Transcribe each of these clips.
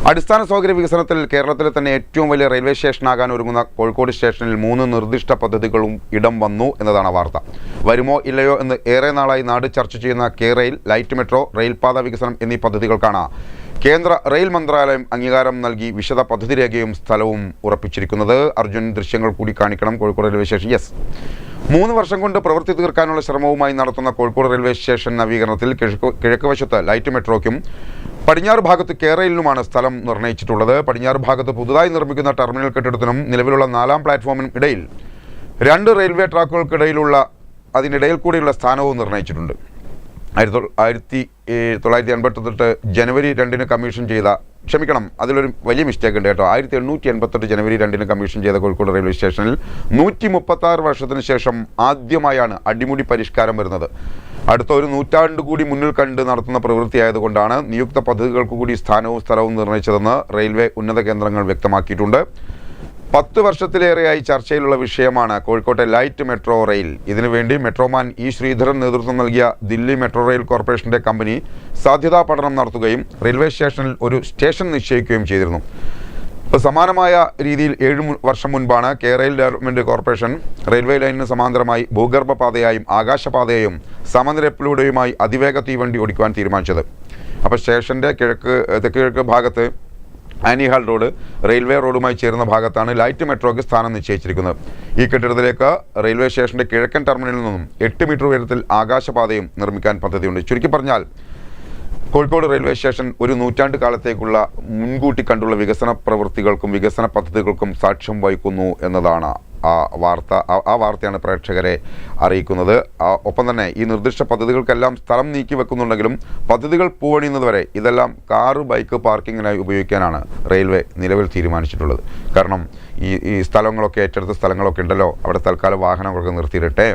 അടിസ്ഥാന സൗകര്യ വികസനത്തിൽ കേരളത്തിലെ തന്നെ ഏറ്റവും വലിയ റെയിൽവേ സ്റ്റേഷനാകാൻ ഒരുങ്ങുന്ന കോഴിക്കോട് സ്റ്റേഷനിൽ 3 നിർദ്ദിഷ്ട പദ്ധതികളും ഇടം വന്നു എന്നതാണ് വാർത്ത. വരുമോ ഇല്ലയോ എന്ന് ഏറെ നാളായി നാട് ചർച്ച ചെയ്യുന്ന കെ-റെയിൽ, ലൈറ്റ് മെട്രോ, റെയിൽപാത വികസനം എന്നീ പദ്ധതികൾക്കാണ് കേന്ദ്ര റെയിൽ മന്ത്രാലയം അംഗീകാരം നൽകി വിശദ പദ്ധതി രേഖയും സ്ഥലവും ഉറപ്പിച്ചിരിക്കുന്നത്. അർജുൻ, ദൃശ്യങ്ങൾ കൂടി കാണിക്കണം. Kozhikode railway station. 3 വർഷം കൊണ്ട് പ്രവൃത്തി തീർക്കാനുള്ള ശ്രമവുമായി നടത്തുന്ന കോഴിക്കോട് റെയിൽവേ സ്റ്റേഷൻ നവീകരണത്തിൽ കിഴക്ക് വശത്ത് ലൈറ്റ് മെട്രോയ്ക്കും പടിഞ്ഞാറ് ഭാഗത്ത് കെ-റെയിലിനുമാണ് സ്ഥലം നിർണ്ണയിച്ചിട്ടുള്ളത്. പടിഞ്ഞാറ് ഭാഗത്ത് പുതുതായി നിർമ്മിക്കുന്ന ടെർമിനൽ കെട്ടിടത്തിനും നിലവിലുള്ള 4ാം പ്ലാറ്റ്ഫോമിനും ഇടയിൽ 2 റെയിൽവേ ട്രാക്കുകൾക്കിടയിലുള്ള അതിനിടയിൽ കൂടിയുള്ള സ്ഥാനവും നിർണ്ണയിച്ചിട്ടുണ്ട്. 1988 ജനുവരി 2-ന് കമ്മീഷൻ ചെയ്ത അതിലൊരു വലിയ മിസ്റ്റേക്ക് ഉണ്ട് കേട്ടോ. 1888 ജനുവരി 2-ന് കമ്മീഷൻ ചെയ്ത കോഴിക്കോട് റെയിൽവേ സ്റ്റേഷനിൽ 136 വർഷത്തിന് ശേഷം ആദ്യമായാണ് അടിമുടി പരിഷ്കാരം വരുന്നത്. അടുത്ത ഒരു നൂറ്റാണ്ട് കൂടി മുന്നിൽ കണ്ട് നടത്തുന്ന പ്രവൃത്തിയായതുകൊണ്ടാണ് നിയുക്ത പദ്ധതികൾക്ക് കൂടി സ്ഥാനവും സ്ഥലവും നിർണ്ണയിച്ചതെന്ന് റെയിൽവേ ഉന്നത കേന്ദ്രങ്ങൾ വ്യക്തമാക്കിയിട്ടുണ്ട്. 10 വർഷത്തിലേറെയായി ചർച്ചയിലുള്ള വിഷയമാണ് കോഴിക്കോട്ടെ ലൈറ്റ് മെട്രോ റെയിൽ. ഇതിനുവേണ്ടി മെട്രോമാൻ ഇ ശ്രീധരൻ നേതൃത്വം നൽകിയ ദില്ലി മെട്രോ റെയിൽ കോർപ്പറേഷന്റെ കമ്പനി സാധ്യതാ പഠനം നടത്തുകയും റെയിൽവേ സ്റ്റേഷനിൽ ഒരു സ്റ്റേഷൻ നിശ്ചയിക്കുകയും ചെയ്തിരുന്നു. സമാനമായ രീതിയിൽ 7 വർഷം മുൻപാണ് കെ-റെയിൽ ഡെവലപ്മെന്റ് കോർപ്പറേഷൻ റെയിൽവേ ലൈനിന് സമാന്തരമായി ഭൂഗർഭപാതയായും ആകാശപാതയായും സമനിരപ്പിലൂടെയുമായി അതിവേഗ തീവണ്ടി ഓടിക്കുവാൻ തീരുമാനിച്ചത്. അപ്പോൾ സ്റ്റേഷന്റെ തെക്ക് കിഴക്ക് ഭാഗത്ത് ആനിഹാൾ റോഡ് റെയിൽവേ റോഡുമായി ചേരുന്ന ഭാഗത്താണ് ലൈറ്റ് മെട്രോയ്ക്ക് സ്ഥാനം നിശ്ചയിച്ചിരിക്കുന്നത്. ഈ കെട്ടിടത്തിലേക്ക് റെയിൽവേ സ്റ്റേഷന്റെ കിഴക്കൻ ടെർമിനലിൽ നിന്നും 8 മീറ്റർ ഉയരത്തിൽ ആകാശപാതയും നിർമ്മിക്കാൻ പദ്ധതിയുണ്ട്. ചുരുക്കി പറഞ്ഞാൽ കോഴിക്കോട് റെയിൽവേ സ്റ്റേഷൻ ഒരു നൂറ്റാണ്ട് കാലത്തേക്കുള്ള മുൻകൂട്ടി കണ്ടുള്ള വികസന പ്രവൃത്തികൾക്കും വികസന പദ്ധതികൾക്കും സാക്ഷ്യം വഹിക്കുന്നു എന്നതാണ് ആ വാർത്തയാണ് പ്രേക്ഷകരെ അറിയിക്കുന്നത്. ഒപ്പം തന്നെ ഈ നിർദ്ദിഷ്ട പദ്ധതികൾക്കെല്ലാം സ്ഥലം നീക്കി വെക്കുന്നുണ്ടെങ്കിലും പദ്ധതികൾ പൂവണിയുന്നതുവരെ ഇതെല്ലാം കാറ്, ബൈക്ക് പാർക്കിങ്ങിനായി ഉപയോഗിക്കാനാണ് റെയിൽവേ നിലവിൽ തീരുമാനിച്ചിട്ടുള്ളത്. കാരണം ഈ സ്ഥലങ്ങളൊക്കെ ഏറ്റെടുത്ത സ്ഥലങ്ങളൊക്കെ ഉണ്ടല്ലോ, അവിടെ തൽക്കാലം വാഹനങ്ങളൊക്കെ നിർത്തിയിട്ടെ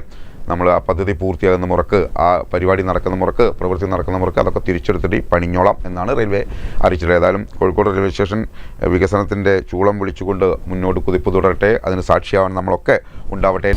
നമ്മൾ ആ പദ്ധതി പൂർത്തിയാകുന്ന മുറക്ക്, ആ പരിപാടി നടക്കുന്ന മുറക്ക്, പ്രവൃത്തി നടക്കുന്ന മുറക്ക് അതൊക്കെ തിരിച്ചെടുത്തിട്ട് പണിഞ്ഞോളാം എന്നാണ് റെയിൽവേ അറിയിച്ചത്. ഏതായാലും കോഴിക്കോട് റെയിൽവേ സ്റ്റേഷൻ വികസനത്തിൻ്റെ ചൂളം വിളിച്ചുകൊണ്ട് മുന്നോട്ട് കുതിപ്പ് തുടരട്ടെ. അതിന് സാക്ഷിയാവാൻ നമ്മളൊക്കെ ഉണ്ടാവട്ടെ.